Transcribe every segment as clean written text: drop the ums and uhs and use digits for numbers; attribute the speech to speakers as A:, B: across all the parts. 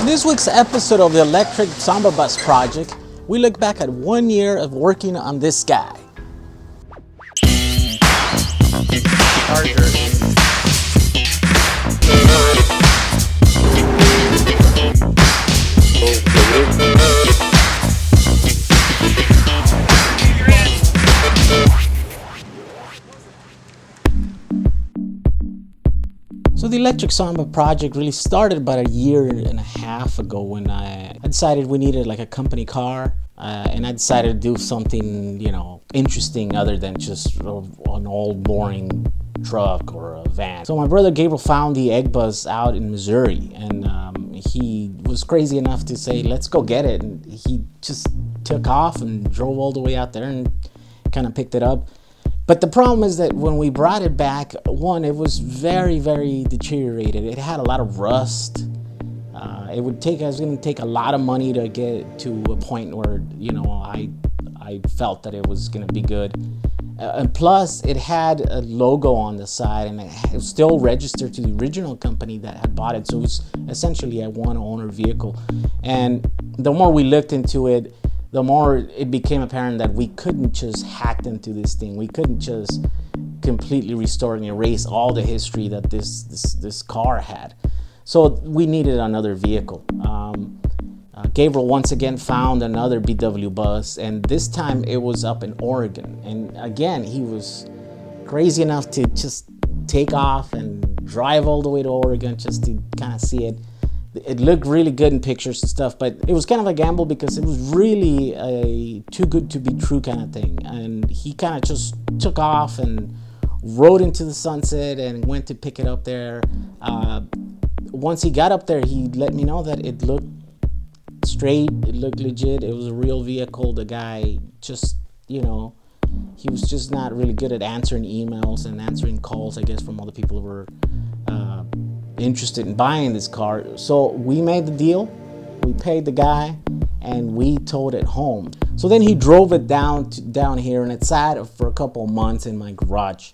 A: In this week's episode of the Electric Samba Bus Project, we look back at 1 year of working on this guy. So the Electric Samba project really started about a year and a half ago when I decided we needed like a company car, and I decided to do something, interesting other than just an old boring truck or a van. So my brother Gabriel found the egg bus out in Missouri, and he was crazy enough to say, let's go get it. And he just took off and drove all the way out there and kind of picked it up. But the problem is that when we brought it back, one, it was very, very deteriorated. It had a lot of rust. It was going to take a lot of money to get to a point where, I felt that it was going to be good. And plus, it had a logo on the side, and it was still registered to the original company that had bought it. So it was essentially a one-owner vehicle. And the more we looked into it, the more it became apparent that we couldn't just hack into this thing. We couldn't just completely restore and erase all the history that this car had. So we needed another vehicle. Gabriel once again found another VW bus, and this time it was up in Oregon. And again, he was crazy enough to just take off and drive all the way to Oregon just to kind of see it. It looked really good in pictures and stuff, but it was kind of a gamble because it was really a too good to be true kind of thing. And he kind of just took off and rode into the sunset and went to pick it up there. Once he got up there, he let me know that it looked straight, it looked legit, it was a real vehicle. The guy just, he was just not really good at answering emails and answering calls, I guess, from all the people who were interested in buying this car. So we made the deal, we paid the guy, and we towed it home. So then he drove it down here, and it sat for a couple months in my garage.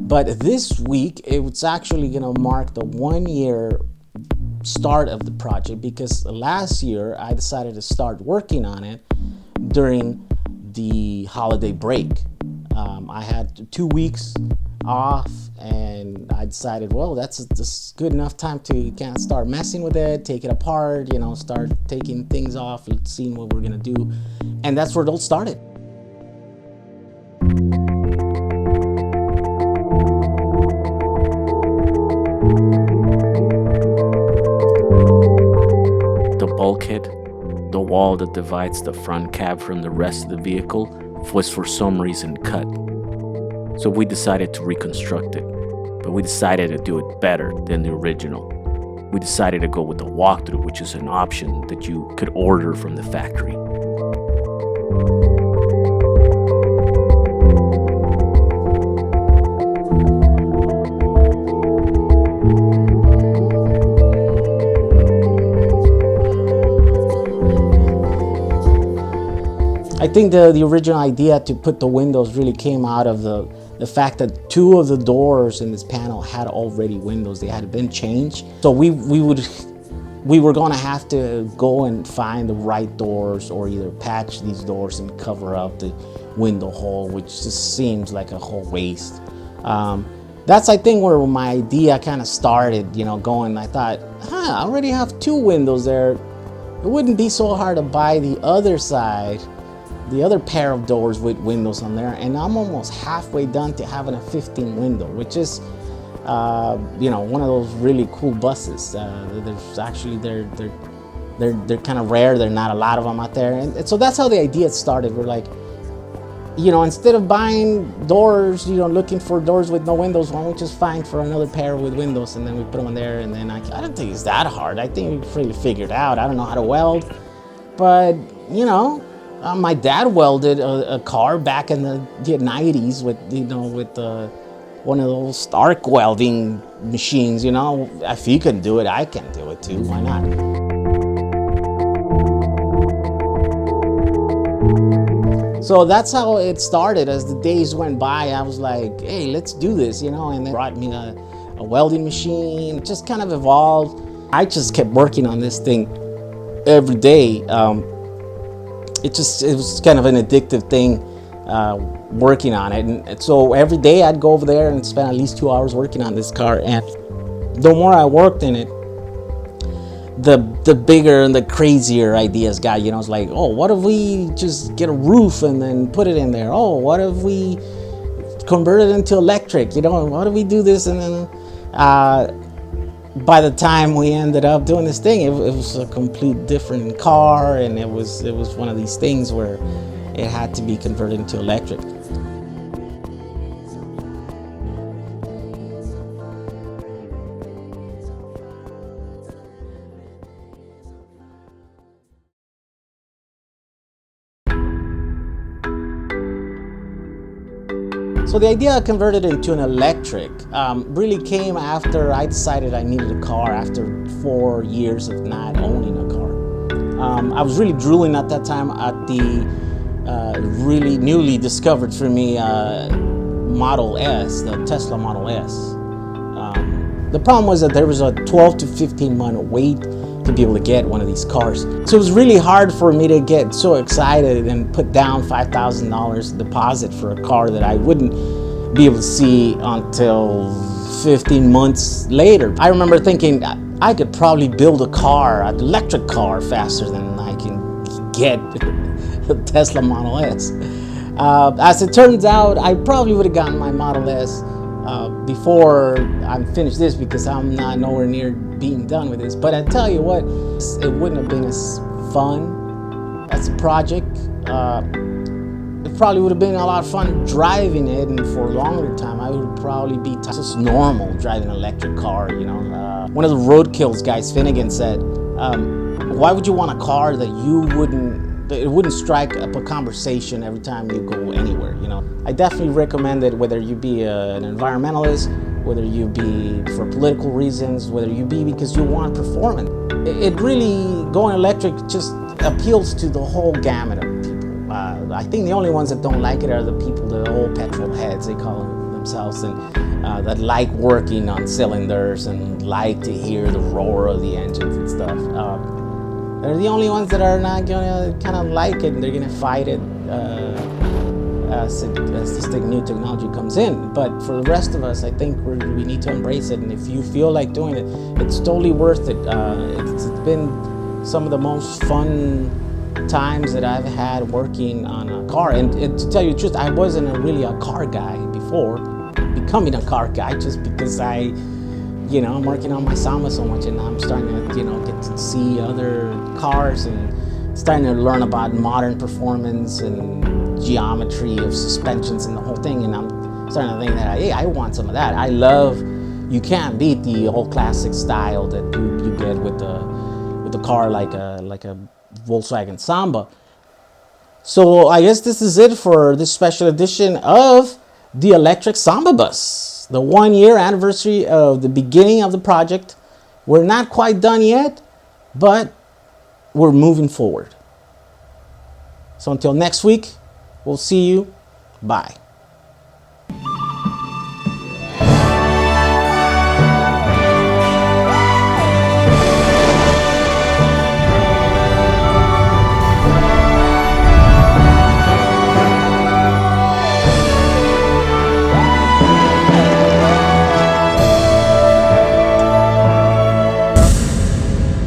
A: But this week it was actually gonna mark the 1 year start of the project, because last year I decided to start working on it during the holiday break. I had 2 weeks off, and I decided, well, that's just good enough time to kind of start messing with it, take it apart, start taking things off, seeing what we're gonna do, and that's where it all started. The bulkhead, the wall that divides the front cab from the rest of the vehicle, was for some reason cut. So we decided to reconstruct it, but we decided to do it better than the original. We decided to go with the walkthrough, which is an option that you could order from the factory. I think the original idea to put the windows really came out of the fact that 2 of the doors in this panel had already windows. They had been changed. So we were gonna have to go and find the right doors, or either patch these doors and cover up the window hole, which just seems like a whole waste. That's, I think, where my idea kind of started, going. I thought, I already have 2 windows there. It wouldn't be so hard to buy the other side, the other pair of doors with windows on there, and I'm almost halfway done to having a 15 window, which is, one of those really cool buses. There's actually they're kind of rare. There are not a lot of them out there, and so that's how the idea started. We're like, instead of buying doors, looking for doors with no windows, why don't we just find for another pair with windows, and then we put them in there. And then I don't think it's that hard. I think we really figured it out. I don't know how to weld, but my dad welded a car back in the 90s with one of those arc welding machines. If he can do it, I can do it too. Why not? So that's how it started. As the days went by, I was like, hey, let's do this, and they brought me a welding machine. It just kind of evolved. I just kept working on this thing every day. It was kind of an addictive thing, working on it. And so every day I'd go over there and spend at least 2 hours working on this car. And the more I worked in it, the bigger and the crazier ideas got. It's like, oh, what if we just get a roof and then put it in there? Oh, what if we convert it into electric? What if we do this? And then by the time we ended up doing this thing, it was a complete different car, and it was one of these things where it had to be converted into electric. So the idea of converting it into an electric really came after I decided I needed a car after 4 years of not owning a car. I was really drooling at that time at the really newly discovered for me Model S, the Tesla Model S. The problem was that there was a 12 to 15 month wait to be able to get one of these cars. So it was really hard for me to get so excited and put down $5,000 deposit for a car that I wouldn't be able to see until 15 months later. I remember thinking I could probably build an electric car faster than I can get a Tesla Model S. As it turns out, I probably would have gotten my Model S before I'm finished this, because I'm not nowhere near being done with this. But I tell you what, it wouldn't have been as fun as a project. It probably would have been a lot of fun driving it, and for a longer time I would probably be just normal driving an electric car. One of the roadkills guys, Finnegan, said, why would you want a car that it wouldn't strike up a conversation every time you go anywhere? I definitely recommend it, whether you be an environmentalist, whether you be for political reasons, whether you be because you want performance. It really, going electric just appeals to the whole gamut of people. I think the only ones that don't like it are the people, the old petrol heads, they call themselves, and that like working on cylinders and like to hear the roar of the engines and stuff. They're the only ones that are not gonna kind of like it, and they're gonna fight it as this new technology comes in. But for the rest of us, I think we need to embrace it. And if you feel like doing it, it's totally worth it. It's been some of the most fun times that I've had working on a car. And to tell you the truth, I wasn't really a car guy before becoming a car guy, just because I'm working on my eSamba so much, and I'm starting to, get to see other cars and starting to learn about modern performance and geometry of suspensions and the whole thing. And I'm starting to think that, hey, I want some of that. You can't beat the old classic style that you get with the car like a Volkswagen Samba. So I guess this is it for this special edition of the electric Samba bus, the 1 year anniversary of the beginning of the project. We're not quite done yet, but we're moving forward. So until next week, we'll see you. Bye.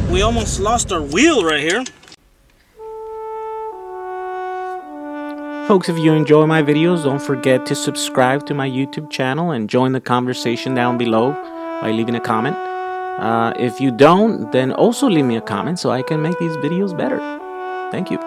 A: We almost lost our wheel right here. Folks, if you enjoy my videos, don't forget to subscribe to my YouTube channel and join the conversation down below by leaving a comment. If you don't, then also leave me a comment so I can make these videos better. Thank you.